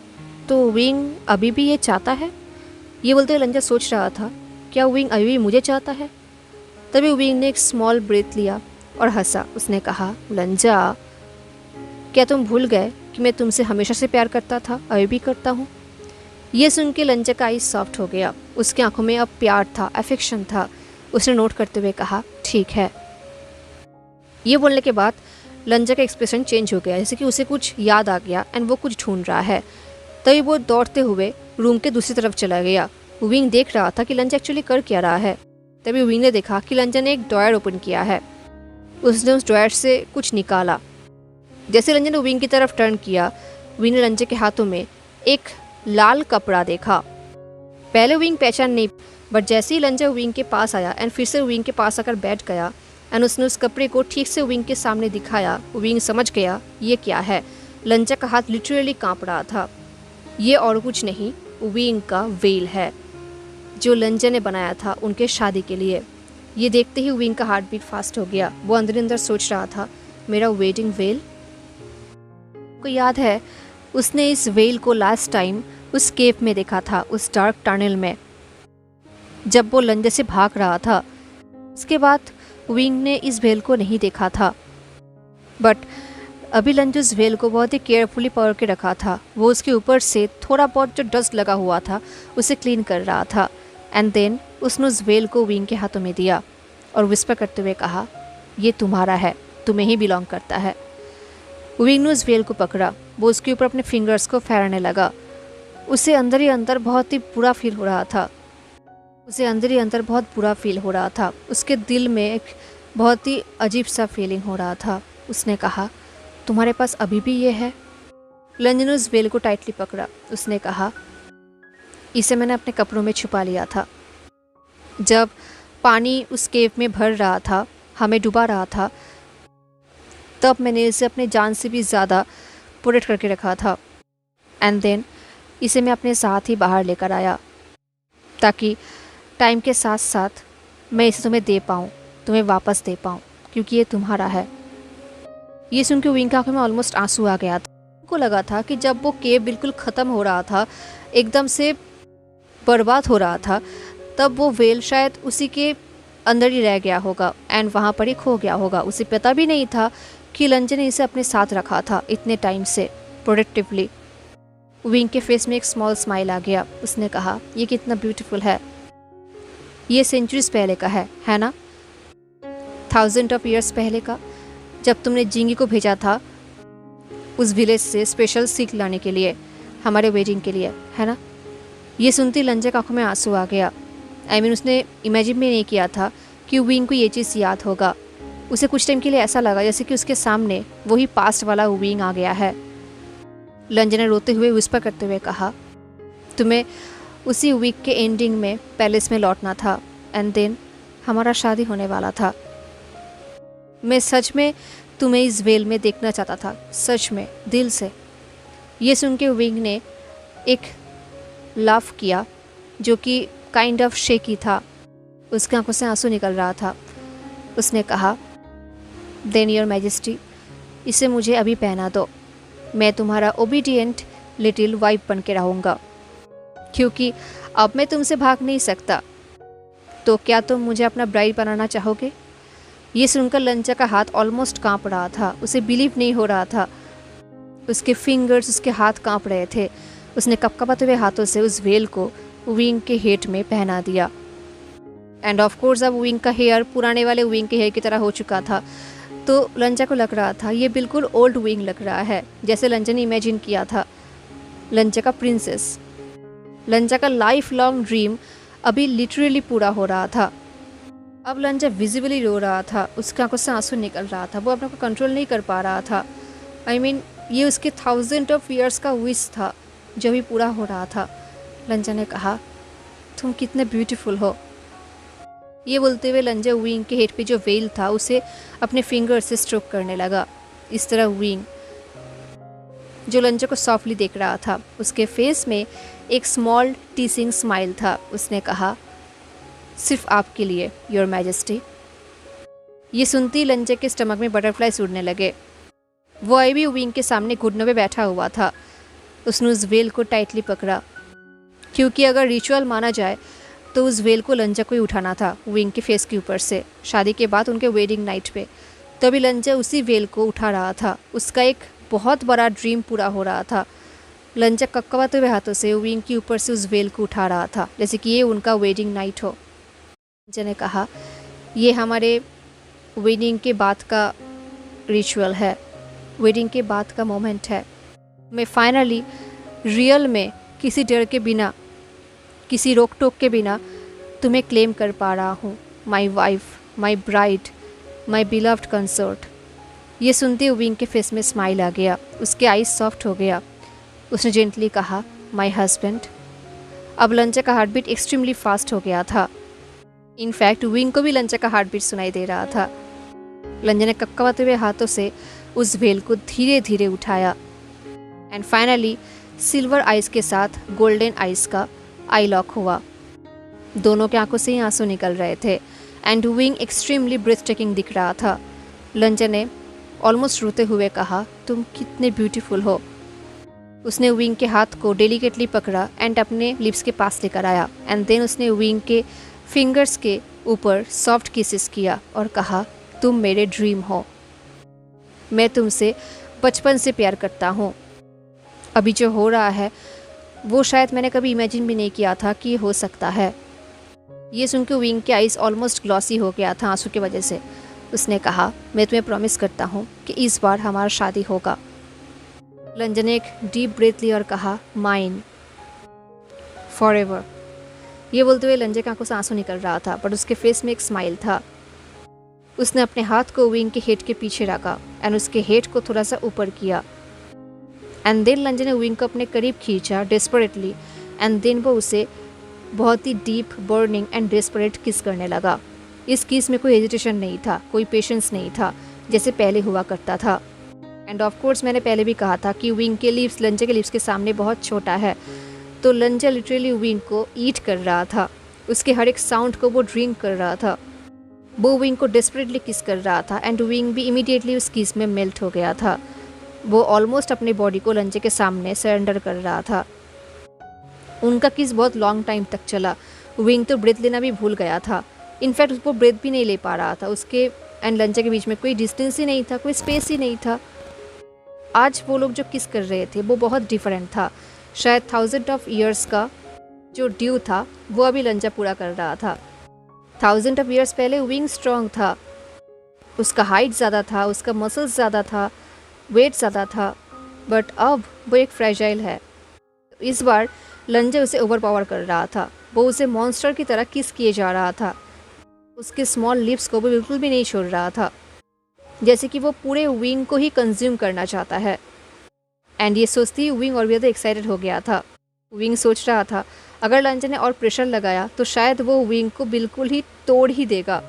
तो विंग अभी भी ये चाहता है? ये बोलते हुए लंजा सोच रहा था क्या विंग अभी भी मुझे चाहता है? तभी विंग ने एक स्मॉल ब्रेथ लिया और हंसा। उसने कहा लंजा क्या तुम भूल गए कि मैं तुमसे हमेशा से प्यार करता था, अभी भी करता हूँ? ये सुन के लंजा का आई सॉफ्ट हो गया, उसकी आंखों में अब प्यार था, अफेक्शन था। उसने नोट करते हुए कहा ठीक है। ये बोलने के बाद लंजा का एक्सप्रेशन चेंज हो गया, जैसे कि उसे कुछ याद आ गया एंड वो कुछ ढूंढ रहा है। तभी वो दौड़ते हुए रूम के दूसरी तरफ चला गया। विंग देख रहा था कि लंजा एक्चुअली कर क्या रहा है। तभी विंग ने देखा कि लंजा ने एक ड्रॉयर ओपन किया है। उसने उस ड्रॉयर से कुछ निकाला। जैसे लंजा ने विंग की तरफ टर्न किया, विंग ने लंजा के हाथों में एक लाल कपड़ा देखा। पहले विंग पहचान नहीं, बट जैसे ही लंजा विंग के पास आया एंड फिर से विंग के पास आकर बैठ गया एंड उसने उस कपड़े को ठीक से विंग के सामने दिखाया, विंग समझ गया ये क्या है। लंजा का हाथ लिटरली कांप रहा था। ये और कुछ नहीं, विंग का वेल है जो लंजा ने बनाया था उनके शादी के लिए। ये देखते ही विंग का हार्ट बीट फास्ट हो गया। वो अंदर अंदर सोच रहा था मेरा वेडिंग वेल। को याद है उसने इस वेल को लास्ट टाइम उस केव में देखा था, उस डार्क टनल में, जब वो लंजा से भाग रहा था। उसके बाद विंग ने इस वेल को नहीं देखा था, बट अभी लंजा उस वेल को बहुत ही केयरफुली पकड़ के रखा था। वो उसके ऊपर से थोड़ा बहुत जो डस्ट लगा हुआ था उसे क्लीन कर रहा था एंड देन उसने उस वेल को विंग के हाथों में दिया और विस्पर करते हुए कहा ये तुम्हारा है, तुम्हें ही बिलोंग करता है। विंग ने उस वेल को पकड़ा, वो उसके ऊपर अपने फिंगर्स को फेरने लगा। उसे अंदर ही अंदर बहुत ही बुरा फील हो रहा था। उसके दिल में एक बहुत ही अजीब सा फीलिंग हो रहा था। उसने कहा तुम्हारे पास अभी भी ये है? लंजा ने उस वेल को टाइटली पकड़ा। उसने कहा इसे मैंने अपने कपड़ों में छुपा लिया था। जब पानी उस केव में भर रहा था, हमें डुबा रहा था, तब मैंने इसे अपने जान से भी ज़्यादा प्रोटेक्ट करके रखा था एंड देन इसे मैं अपने साथ ही बाहर लेकर आया ताकि टाइम के साथ साथ मैं इसे तुम्हें दे पाऊँ, तुम्हें वापस दे पाऊँ, क्योंकि ये तुम्हारा है। ये सुन के विंग की आंखों में ऑलमोस्ट आंसू आ गया था। उनको लगा था कि जब वो केव बिल्कुल ख़त्म हो रहा था, एकदम से बर्बाद हो रहा था, तब वो वेल शायद उसी के अंदर ही रह गया होगा एंड वहाँ पर ही खो गया होगा। उसे पता भी नहीं था कि लंजा ने इसे अपने साथ रखा था इतने टाइम से प्रोडक्टिवली। विंग के फेस में एक स्मॉल स्माइल आ गया। उसने कहा ये कितना ब्यूटीफुल है, ये सेंचुरीज पहले का है ना? 1000 ऑफ ईयर्स पहले का, जब तुमने जिंगी को भेजा था उस विलेज से स्पेशल सीख लाने के लिए, हमारे वेडिंग के लिए, है ना? ये सुनती लंजा की आंखों में आंसू आ गया। उसने इमेजिन भी नहीं किया था कि विंग को ये चीज़ याद होगा। उसे कुछ टाइम के लिए ऐसा लगा जैसे कि उसके सामने वही पास्ट वाला विंग आ गया है। लंजा ने रोते हुए विस्पर करते हुए कहा तुम्हें उसी वीक के एंडिंग में पैलेस में लौटना था एंड देन हमारा शादी होने वाला था। मैं सच में तुम्हें इस वेल में देखना चाहता था, सच में, दिल से। ये सुन के विंग ने एक लाफ किया जो कि काइंड ऑफ शेकी था। उसकी आंखों से आंसू निकल रहा था। उसने कहा, देन योर मैजेस्टी, इसे मुझे अभी पहना दो। मैं तुम्हारा ओबीडियंट लिटिल वाइफ बन के रहूँगा, क्योंकि अब मैं तुमसे भाग नहीं सकता। तो क्या तुम मुझे अपना ब्राइड बनाना चाहोगे? ये सुनकर लंचा का हाथ ऑलमोस्ट कांप रहा था। उसे बिलीव नहीं हो रहा था। उसके फिंगर्स, उसके हाथ कांप रहे थे। उसने कपकपाते हुए हाथों से उस वेल को विंग के हेड में पहना दिया। एंड ऑफ कोर्स अब विंग का हेयर पुराने वाले विंग के हेयर की तरह हो चुका था। तो लंचा को लग रहा था ये बिल्कुल ओल्ड विंग लग रहा है, जैसे लंचा ने इमेजिन किया था। लंचा का प्रिंसेस, लंचा का लाइफ लॉन्ग ड्रीम अभी लिटरली पूरा हो रहा था। अब लंचा विजिबली रो रहा था। उसकी आंखों से आंसू निकल रहा था। वो अपने को कंट्रोल नहीं कर पा रहा था। आई मीन ये उसके 1000 ऑफ ईयर्स का विश था जो भी पूरा हो रहा था। लंचा ने कहा, तुम कितने ब्यूटीफुल हो। ये बोलते हुए लंचा विंग के हेड पे जो वेल था उसे अपने फिंगर से स्ट्रोक करने लगा। इस तरह विंग, जो लंचा को सॉफ्टली देख रहा था, उसके फेस में एक स्मॉल टीसिंग स्माइल था। उसने कहा, सिर्फ आपके लिए, योर मैजेस्टी। ये सुनती लंचा के स्टमक में बटरफ्लाईज उड़ने लगे। वो अभी भी विंग के सामने घुटनों पे बैठा हुआ था। उसने उस वेल को टाइटली पकड़ा, क्योंकि अगर रिचुअल माना जाए तो उस वेल को लंचा को ही उठाना था विंग के फेस के ऊपर से, शादी के बाद उनके वेडिंग नाइट पे। तभी लंचा उसी वेल को उठा रहा था। उसका एक बहुत बड़ा ड्रीम पूरा हो रहा था। लंचा कपकपाते हुए हाथों से विंग के ऊपर से उस वेल को उठा रहा था, जैसे कि ये उनका वेडिंग नाइट हो। लंचा ने कहा, ये हमारे वेडिंग के बाद का रिचुअल है, वेडिंग के बाद का मोमेंट है। मैं फाइनली रियल में किसी डर के बिना, किसी रोक टोक के बिना तुम्हें क्लेम कर पा रहा हूँ, my wife, my bride, my beloved concert. ये सुनते हुए विंग के फेस में स्माइल आ गया। उसके आईज सॉफ्ट हो गया। उसने जेंटली कहा, माई हस्बैंड। अब लंचा का हार्ट बीट एक्सट्रीमली फास्ट हो गया था। इनफैक्ट विंग को भी लंचा का हार्ट बीट सुनाई दे रहा था। लंचा ने कपकपाते हुए हाथों से उस वेल को धीरे धीरे उठाया एंड फाइनली सिल्वर आइज के साथ गोल्डन आइज का आई लॉक हुआ। दोनों की आंखों से ही आंसू निकल रहे थे and Wing extremely breathtaking दिख रहा था। लंचा ने ऑलमोस्ट रोते हुए कहा, तुम कितने ब्यूटीफुल हो। उसने विंग के हाथ को डेलिकेटली पकड़ा एंड अपने लिप्स के पास लेकर आया एंड देन उसने विंग के फिंगर्स के ऊपर सॉफ्ट किसेस किया और कहा, तुम मेरे ड्रीम हो। मैं तुमसे बचपन से प्यार करता हूँ। अभी जो हो रहा है वो शायद मैंने कभी इमेजिन भी नहीं किया था कि हो सकता है। ये सुनकर विंग के आइज़ ऑलमोस्ट ग्लॉसी हो गया था आंसू की वजह से। उसने कहा, मैं तुम्हें प्रॉमिस करता हूँ कि इस बार हमारा शादी होगा। लंचा ने एक डीप ब्रेथ ली और कहा, माइन फॉर एवर। ये बोलते हुए लंचा की आंखों से आंसू निकल रहा था, बट उसके फेस में एक स्माइल था। उसने अपने हाथ को विंग के हेड के पीछे रखा एंड उसके हेड को थोड़ा सा ऊपर किया एंड देन लंचा ने विंग को अपने करीब खींचा डेस्परेटली एंड देन वो उसे बहुत ही डीप, बर्निंग एंड डेस्परेट किस करने लगा। इस किस में कोई हेजिटेशन नहीं था, कोई पेशेंस नहीं था जैसे पहले हुआ करता था। एंड ऑफ कोर्स मैंने पहले भी कहा था कि विंग के लिप्स लंचा के लिप्स के सामने बहुत छोटा है, तो लंचा लिटरली विंग को ईट कर रहा था। उसके हर एक साउंड को वो ड्रिंक कर रहा था। वो विंग को डेस्परेटली किस कर रहा था एंड विंग भी इमीडिएटली उस किस में मेल्ट हो गया था। वो ऑलमोस्ट अपने बॉडी को लंचा के सामने सरेंडर कर रहा था। उनका किस बहुत लॉन्ग टाइम तक चला। विंग तो ब्रेथ लेना भी भूल गया था। इनफैक्ट वो ब्रेथ भी नहीं ले पा रहा था। उसके एंड लंचा के बीच में कोई डिस्टेंस ही नहीं था, कोई स्पेस ही नहीं था। आज वो लोग जो किस कर रहे थे वो बहुत डिफरेंट था। शायद 1000 ऑफ ईयर्स का जो ड्यू था वो अभी लंचा पूरा कर रहा था। 1000 ऑफ ईयर्स पहले विंग स्ट्रॉन्ग था, उसका हाइट ज़्यादा था, उसका मसल्स ज़्यादा था, वेट ज़्यादा था, बट अब वो एक फ्रेजाइल है। इस बार लंचा उसे ओवरपावर कर रहा था। वो उसे मॉन्स्टर की तरह किस किए जा रहा था। उसके स्मॉल लिप्स को वो बिल्कुल भी नहीं छोड़ रहा था, जैसे कि वो पूरे विंग को ही कंज्यूम करना चाहता है। एंड ये सोचती विंग और भी ज़्यादा एक्साइटेड हो गया था। विंग सोच रहा था अगर लंचा ने और प्रेशर लगाया तो शायद वो विंग को बिल्कुल ही तोड़ ही देगा।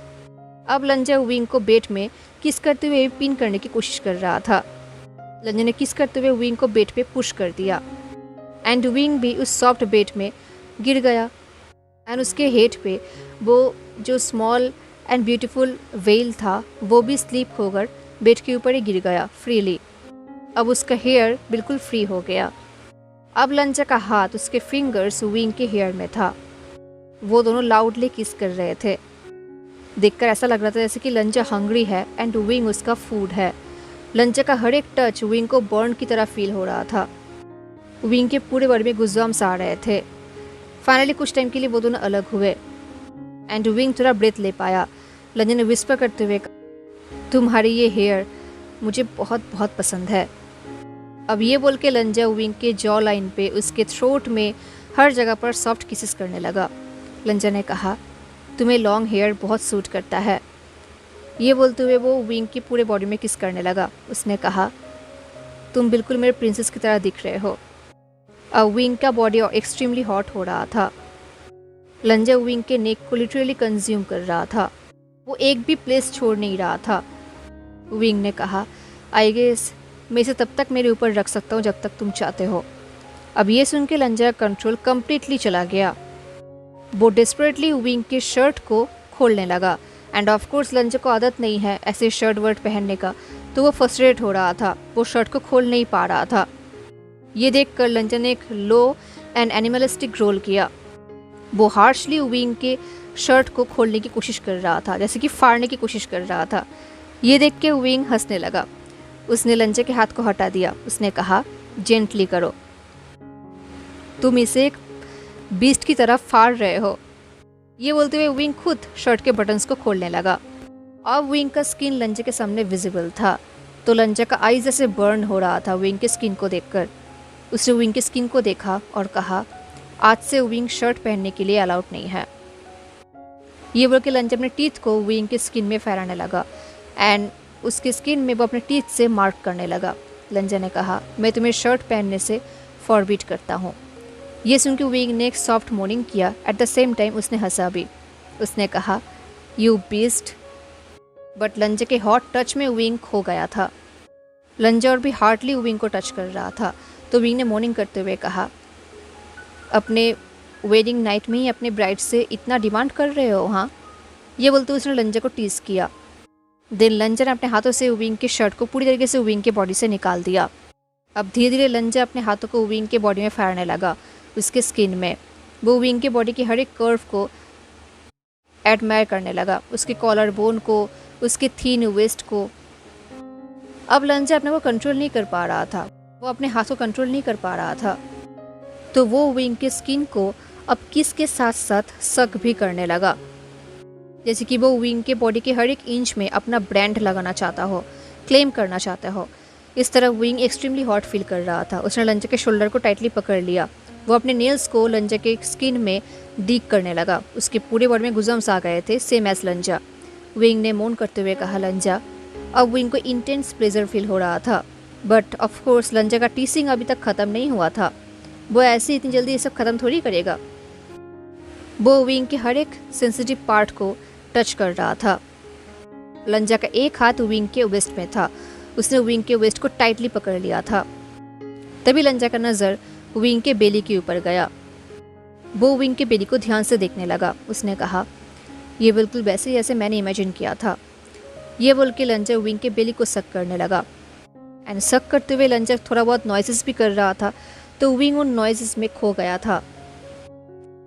अब लंजा विंग को बेट में किस करते हुए पिन करने की कोशिश कर रहा था। लंजा ने किस करते हुए विंग को बेट पे पुश कर दिया एंड विंग भी उस सॉफ्ट बेट में गिर गया एंड उसके हेड पे वो जो स्मॉल एंड ब्यूटीफुल वेल था वो भी स्लीप होकर बेट के ऊपर ही गिर गया फ्रीली। अब उसका हेयर बिल्कुल फ्री हो गया। अब लंजा का हाथ उसके फिंगर्स विंग के हेयर में था। वो दोनों लाउडली किस कर रहे थे। देखकर ऐसा लग रहा था जैसे कि लंजा हंग्री है एंड विंग उसका फूड है। लंजा का हर एक टच विंग को बर्न की तरह फील हो रहा था। विंग के पूरे बॉडी में गुज़ाम्स आ रहे थे। फाइनली कुछ टाइम के लिए वो दोनों अलग हुए एंड विंग थोड़ा ब्रेथ ले पाया। लंजा ने विस्पर करते हुए कहा, तुम्हारी ये हेयर मुझे बहुत बहुत पसंद है। अब ये बोल के लंजा विंग के जॉ लाइन पे, उसके थ्रोट में, हर जगह पर सॉफ्ट किसेस करने लगा। लंजा ने कहा, तुम्हें लॉन्ग हेयर बहुत सूट करता है। ये बोलते हुए वो विंग की पूरे बॉडी में किस करने लगा। उसने कहा, तुम बिल्कुल मेरे प्रिंसेस की तरह दिख रहे हो। अब विंग का बॉडी एक्सट्रीमली हॉट हो रहा था। लंजा विंग के नेक को लिटरली कंज्यूम कर रहा था। वो एक भी प्लेस छोड़ नहीं रहा था। विंग ने कहा, आई गेस मैं इसे तब तक मेरे ऊपर रख सकता हूँ जब तक तुम चाहते हो। अब ये सुन के लंजा का कंट्रोल कम्प्लीटली चला गया। वो डेस्परेटली विंग के शर्ट को खोलने लगा एंड ऑफ कोर्स लंजा को आदत नहीं है ऐसे शर्ट वर्ट पहनने का, तो वो फ्रस्ट्रेट हो रहा था। वो शर्ट को खोल नहीं पा रहा था। ये देखकर लंजा ने एक लो एंड एनिमलिस्टिक रोल किया। वो हार्शली विंग के शर्ट को खोलने की कोशिश कर रहा था, जैसे कि फाड़ने की कोशिश कर रहा था। ये देख के विंग हंसने लगा। उसने लंजा के हाथ को हटा दिया। उसने कहा, जेंटली करो, तुम इसे एक बीस्ट की तरह फाड़ रहे हो। ये बोलते हुए विंग खुद शर्ट के बटन्स को खोलने लगा। अब विंग का स्किन लंजा के सामने विजिबल था, तो लंजा का आईज जैसे बर्न हो रहा था विंग के स्किन को देखकर। उसने विंग के स्किन को देखा और कहा, आज से विंग शर्ट पहनने के लिए अलाउड नहीं है। ये बोल के लंजा अपने टीथ को विंग के स्किन में फहराने लगा एंड उसके स्किन में वो अपने टीथ से मार्क करने लगा। लंजा ने कहा, मैं तुम्हें शर्ट पहनने से फॉरबिड करता हूँ। ये सुन के विंग ने एक सॉफ्ट मोर्निंग किया। एट द सेम टाइम उसने हंसा भी। उसने कहा, यू बीस्ट। बट लंजा के हॉट टच में विंग खो गया था। लंजा और भी हार्डली विंग को टच कर रहा था, तो विंग ने मोर्निंग करते हुए कहा, अपने वेडिंग नाइट में ही अपने ब्राइड से इतना डिमांड कर रहे हो? हाँ। ये बोलते उसने लंजा को टीज किया। देन लंजा ने अपने हाथों से विंग के शर्ट को पूरी तरीके से विंग के बॉडी से निकाल दिया। अब धीरे धीरे लंजा अपने हाथों को विंग के बॉडी में फाड़ने लगा, उसके स्किन में। वो विंग के बॉडी के हर एक कर्व को एडमायर करने लगा, उसके कॉलर बोन को, उसके थीन वेस्ट को। अब लंजा अपने को कंट्रोल नहीं कर पा रहा था। वो अपने हाथों को कंट्रोल नहीं कर पा रहा था, तो वो विंग के स्किन को अब किस के साथ साथ सक भी करने लगा, जैसे कि वो विंग के बॉडी के हर एक इंच में अपना ब्रांड लगाना चाहता हो, क्लेम करना चाहता हो। इस तरह विंग एक्सट्रीमली हॉट फील कर रहा था। उसने लंजा के शोल्डर को टाइटली पकड़ लिया। वो अपने नेल्स को लंजा के स्किन में डीक करने लगा। उसके पूरे बॉडी में गुज़म्स आ गए थे, सेम एज लंजा। विंग ने मोन करते हुए कहा, लंजा। अब विंग को इंटेंस प्लेजर फील हो रहा था, बट ऑफ कोर्स लंजा का टीसिंग अभी तक ख़त्म नहीं हुआ था। वो ऐसे इतनी जल्दी ये सब ख़त्म थोड़ी करेगा। वो विंग के हर एक सेंसिटिव पार्ट को टच कर रहा था। लंजा का एक हाथ विंग के वेस्ट में था। उसने विंग के वेस्ट को टाइटली पकड़ लिया था। तभी लंजा का नज़र विंग के बेली के ऊपर गया। वो विंग के बेली को ध्यान से देखने लगा। उसने कहा, यह बिल्कुल वैसे ही जैसे मैंने इमेजिन किया था। ये बोल के लंजा विंग के बेली को सक करने लगा एंड सक करते हुए लंजा थोड़ा बहुत नॉइसेस भी कर रहा था, तो विंग उन नॉइसेस में खो गया था।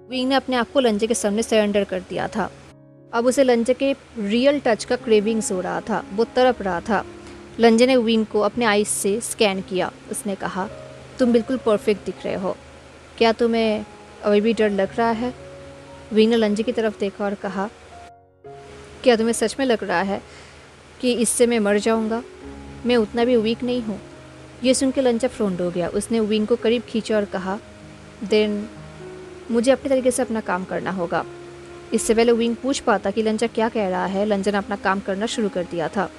विंग ने अपने आप को लंजा के सामने सरेंडर कर दिया था। अब उसे लंजा के रियल टच का क्रेविंग्स हो रहा था। वो तड़प रहा था। लंजा ने विंग को अपने आईज से स्कैन किया। उसने कहा, तुम बिल्कुल परफेक्ट दिख रहे हो। क्या तुम्हें अभी भी डर लग रहा है? विंग ने लंजा की तरफ देखा और कहा, क्या तुम्हें सच में लग रहा है कि इससे मैं मर जाऊंगा? मैं उतना भी वीक नहीं हूँ। ये सुन के लंजा फ्रोंड हो गया। उसने विंग को करीब खींचा और कहा, देन मुझे अपने तरीके से अपना काम करना होगा। इससे पहले विंग पूछ पाता कि लंजा क्या कह रहा है, लंजा ने अपना काम करना शुरू कर दिया था।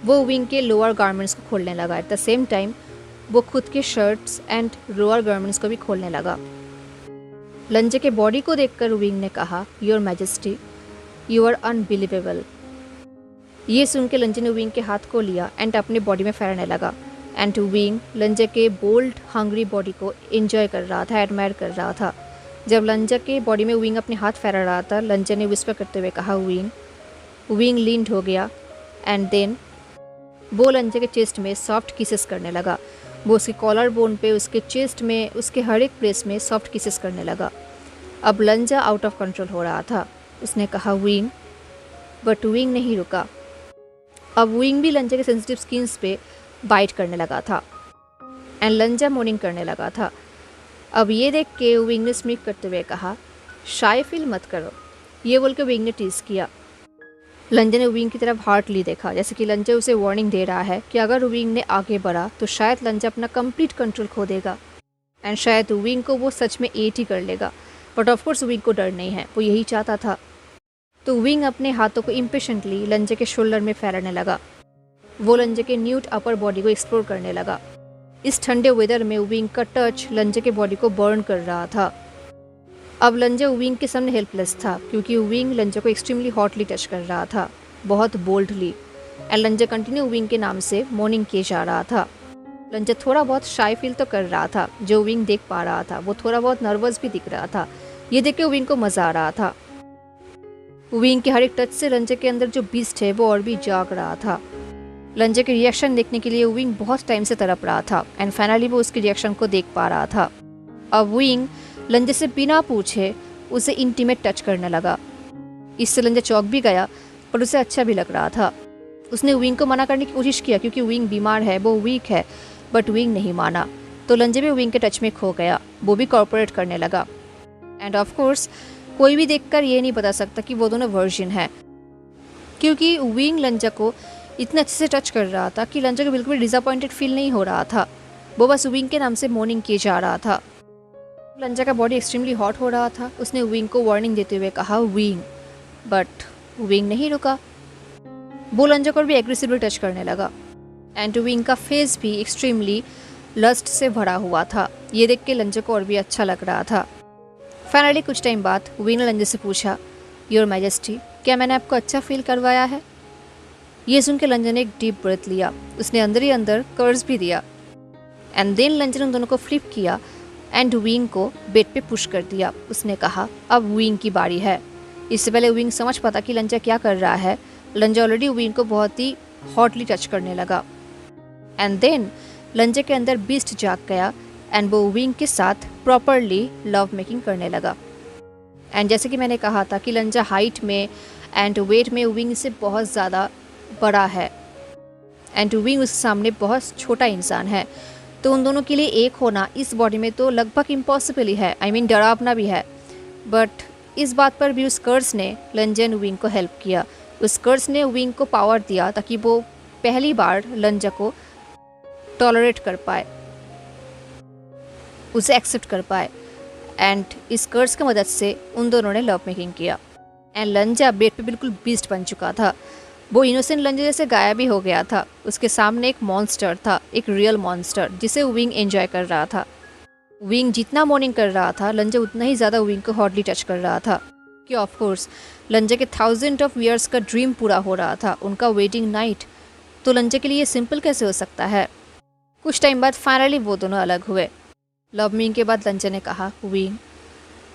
वो विंग के लोअर गारमेंट्स को खोलने लगा। एट द सेम टाइम वो खुद के शर्ट्स एंड लोअर गारमेंट्स को भी खोलने लगा। लंजा के बॉडी को देखकर विंग ने कहा, your majesty, you are unbelievable. ये सुन के लंजा ने विंग के हाथ को लिया एंड अपने बॉडी में फेरने लगा। एंड विंग लंजा के बोल्ड हंग्री बॉडी को एंजॉय कर रहा था, एडमायर कर रहा था। जब लंजा के बॉडी में विंग अपने हाथ फेर रहा था, लंजा ने विस्पर करते हुए कहा विंग। विंग लीन्ड हो गया एंड देन वो लंजा के चेस्ट में सॉफ्ट किसेस करने लगा। वो उसके कॉलर बोन पे, उसके चेस्ट में, उसके हर एक प्लेस में सॉफ्ट किसेस करने लगा। अब लंजा आउट ऑफ कंट्रोल हो रहा था। उसने कहा विंग, बट विंग नहीं रुका। अब विंग भी लंजा के सेंसिटिव स्किन्स पे बाइट करने लगा था एंड लंजा मोर्निंग करने लगा था। अब ये देख के विंग ने स्मीक करते हुए कहा शाय फील मत करो। ये बोल के विंग ने टीज किया। लंजा ने विंग की तरफ हार्टली देखा, जैसे कि लंजा उसे वार्निंग दे रहा है कि अगर विंग ने आगे बढ़ा तो शायद लंजा अपना कंप्लीट कंट्रोल खो देगा एंड शायद विंग को वो सच में एट ही कर लेगा। बट ऑफकोर्स विंग को डर नहीं है, वो यही चाहता था। तो विंग अपने हाथों को इम्पेशेंटली लंजा के शोल्डर में फैलाने लगा। वो लंजा के न्यूड अपर बॉडी को एक्सप्लोर करने लगा। इस ठंडे वेदर में विंग का टच लंजा के बॉडी को बर्न कर रहा था। अब लंजा विंग के सामने हेल्पलेस था, क्योंकि विंग लंजा को एक्सट्रीमली हॉटली टच कर रहा था, बहुत बोल्डली। एंड लंजा कंटिन्यू विंग के नाम से मॉर्निंग किए जा रहा था। लंजा थोड़ा बहुत शाय फील तो कर रहा था, जो विंग देख पा रहा था। वो थोड़ा बहुत नर्वस भी दिख रहा था। ये देख के विंग को मज़ा आ रहा था। विंग के हर एक टच से लंजा के अंदर जो बीस्ट है वो और भी जाग रहा था। लंजा के रिएक्शन देखने के लिए विंग बहुत टाइम से तड़प रहा था एंड फाइनली वो उसके रिएक्शन को देख पा रहा था। अब विंग लंजा से बिना पूछे उसे इंटीमेट टच करने लगा। इससे लंजा चौंक भी गया, पर उसे अच्छा भी लग रहा था। उसने विंग को मना करने की कोशिश किया, क्योंकि विंग बीमार है, वो वीक है, बट विंग नहीं माना। तो लंजा भी विंग के टच में खो गया। वो भी कॉर्पोरेट करने लगा। एंड ऑफ कोर्स कोई भी देखकर ये नहीं बता सकता कि वो दोनों वर्जिन है, क्योंकि विंग लंजा को इतने अच्छे से टच कर रहा था कि लंजा को बिल्कुल डिसअपॉइंटेड फील नहीं हो रहा था। वो बस विंग के नाम से मॉर्निंग किए जा रहा था। लंजा का बॉडी एक्सट्रीमली हॉट हो रहा था। उसने विंग को वार्निंग देते हुए कहा विंग, बट विंग नहीं रुका। वो लंजा को भी एग्रेसिवली टच करने लगा एंड विंग का फेस भी एक्सट्रीमली लस्ट से भरा हुआ था। ये देख के लंजा को और भी अच्छा लग रहा था। फाइनली कुछ टाइम बाद विंग ने लंजा से पूछा, योर मैजेस्टी, क्या मैंने आपको अच्छा फील करवाया है? ये सुन के लंजा ने एक डीप ब्रेथ लिया। उसने अंदर ही अंदर कर्ज भी दिया एंड देन लंजा ने उन दोनों को फ्लिप किया एंड विंग को बेड पे पुश कर दिया। उसने कहा अब विंग की बारी है। इससे पहले विंग समझ पाता कि लंजा क्या कर रहा है, लंजा ऑलरेडी विंग को बहुत ही हॉटली टच करने लगा। एंड देन लंजा के अंदर बीस्ट जाग गया एंड वो विंग के साथ प्रॉपरली लव मेकिंग करने लगा। एंड जैसे कि मैंने कहा था कि लंजा हाइट में एंड वेट में विंग से बहुत ज़्यादा बड़ा है एंड विंग उसके सामने बहुत छोटा इंसान है। तो उन दोनों के लिए एक होना इस बॉडी में तो लगभग इम्पॉसिबल ही है। डरावना भी है। बट इस बात पर भी उस कर्स ने लंजा एंड विंग को हेल्प किया। उस कर्स ने विंग को पावर दिया ताकि वो पहली बार लंजा को टॉलरेट कर पाए, उसे एक्सेप्ट कर पाए। एंड इस कर्स की मदद से उन दोनों ने लव मेकिंग किया एंड लंजा बेड पे बिल्कुल बीस्ट बन चुका था। वो इनोसेंट लंजा जैसे गायब ही हो गया था। उसके सामने एक मॉन्स्टर था, एक रियल मॉन्स्टर, जिसे विंग एंजॉय कर रहा था। विंग जितना मॉर्निंग कर रहा था, लंजा उतना ही ज़्यादा विंग को हॉटली टच कर रहा था। कि ऑफ कोर्स लंजा के 1000 ऑफ ईयर्स का ड्रीम पूरा हो रहा था, उनका वेडिंग नाइट। तो लंजा के लिए ये सिंपल कैसे हो सकता है? कुछ टाइम बाद फाइनली वो दोनों अलग हुए। लव मीटिंग के बाद लंजा ने कहा, wing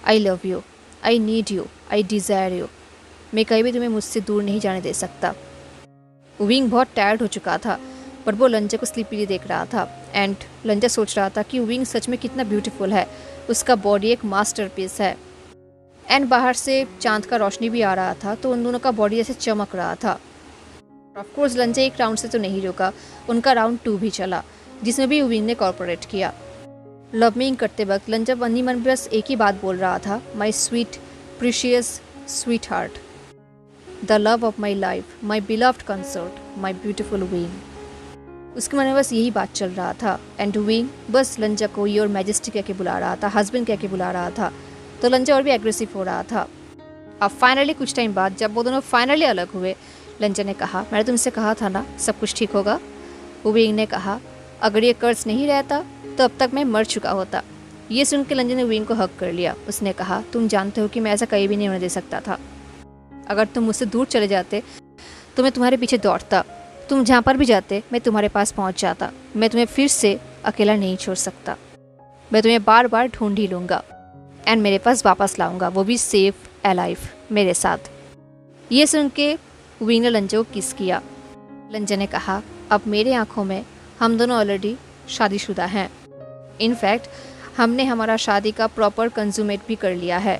I love you, I need you, I desire you. मैं कहीं भी तुम्हें मुझसे दूर नहीं जाने दे सकता। विंग बहुत टायर्ड हो चुका था, पर वो लंजा को स्लीपीली देख रहा था एंड लंजा सोच रहा था कि विंग सच में कितना ब्यूटीफुल है। उसका बॉडी एक मास्टरपीस है एंड बाहर से चांद का रोशनी भी आ रहा था, तो उन दोनों का बॉडी जैसे चमक रहा था। ऑफ कोर्स लंजा एक राउंड से तो नहीं रुका, उनका राउंड 2 भी चला, जिसमें भी विंग ने कॉर्पोरेट किया। लव मेकिंग करते वक्त लंजा मन मन बस एक ही बात बोल रहा था, my sweet precious sweet heart, the love of my life, my beloved concert, my beautiful wing. उसके मन में बस यही बात चल रहा था एंड विंग बस लंजा को योर मैजेस्टी कह के बुला रहा था, हस्बैंड कह के बुला रहा था। तो लंजा और भी एग्रेसिव हो रहा था। अब फाइनली कुछ टाइम बाद जब वो दोनों फाइनली अलग हुए, लंजा ने कहा, मैंने तुमसे कहा था ना सब कुछ ठीक होगा। विंग ने कहा, अगर ये कर्ज नहीं रहता तो अब तक मैं मर चुका होता। ये सुन के लंजा ने विंग को हक कर लिया। उसने कहा, तुम जानते हो कि मैं ऐसा कहीं भी नहीं होने दे सकता था। अगर तुम मुझसे दूर चले जाते तो मैं तुम्हारे पीछे दौड़ता, तुम जहाँ पर भी जाते मैं तुम्हारे पास पहुँच जाता। मैं तुम्हें फिर से अकेला नहीं छोड़ सकता, मैं तुम्हें बार बार ढूंढ ही लूँगा एंड मेरे पास वापस लाऊंगा, वो भी सेफ अलाइव मेरे साथ। ये सुन के विंग ने लंजा को किस किया। लंजा ने कहा, अब मेरे आँखों में हम दोनों ऑलरेडी शादीशुदा हैं। इनफैक्ट हमने हमारा शादी का प्रॉपर कंज्यूमेट भी कर लिया है,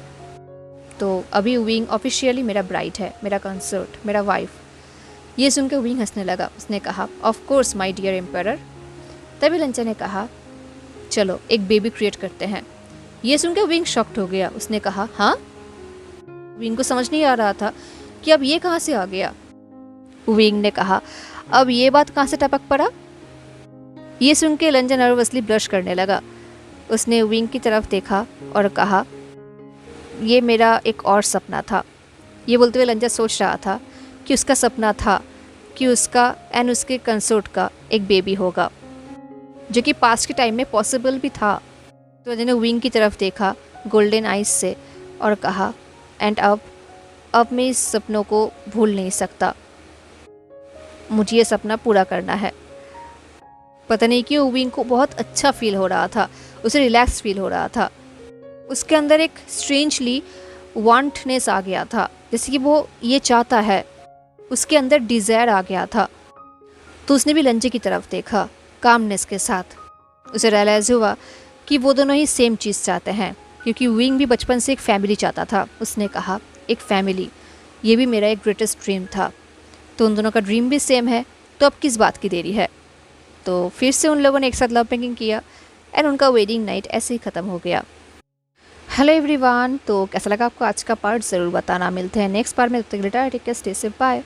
तो अभी विंग ऑफिशियली मेरा ब्राइड है, मेरा कंसर्ट, मेरा वाइफ। ये सुन के विंग हंसने लगा। उसने कहा, of course my dear emperor. तभी लंचा ने कहा, चलो एक बेबी क्रिएट करते हैं। ये सुन के विंग शॉक्ड हो गया। उसने कहा, हाँ? विंग को समझ नहीं आ रहा था कि अब ये कहाँ से आ गया। विंग ने कहा, अब ये बात कहाँ से टपक पड़ा? ये सुन के लंजा नर्वसली ब्लश करने लगा। उसने विंग की तरफ देखा और कहा, ये मेरा एक और सपना था। ये बोलते हुए लंजा सोच रहा था कि उसका सपना था कि उसका एंड उसके कंसोर्ट का एक बेबी होगा, जो कि पास्ट के टाइम में पॉसिबल भी था। तो लंजा ने विंग की तरफ देखा गोल्डन आइज से और कहा, एंड अब मैं इस सपनों को भूल नहीं सकता, मुझे ये सपना पूरा करना है। पता नहीं क्यों विंग को बहुत अच्छा फील हो रहा था, उसे रिलैक्स फील हो रहा था। उसके अंदर एक स्ट्रेंजली वांटनेस आ गया था, जैसे कि वो ये चाहता है, उसके अंदर डिज़ायर आ गया था। तो उसने भी लंजे की तरफ देखा कामनेस के साथ। उसे रियलाइज़ हुआ कि वो दोनों ही सेम चीज़ चाहते हैं, क्योंकि विंग भी बचपन से एक फैमिली चाहता था। उसने कहा, एक फैमिली, ये भी मेरा एक ग्रेटेस्ट ड्रीम था। तो उन दोनों का ड्रीम भी सेम है, तो अब किस बात की देरी है। तो फिर से उन लोगों ने एक साथ लव मेकिंग किया एंड उनका वेडिंग नाइट ऐसे ही ख़त्म हो गया। हेलो एवरीवन, तो कैसा लगा आपको आज का पार्ट ज़रूर बताना। मिलते हैं नेक्स्ट पार्ट में, तब तक के लिए take care, stay safe, bye.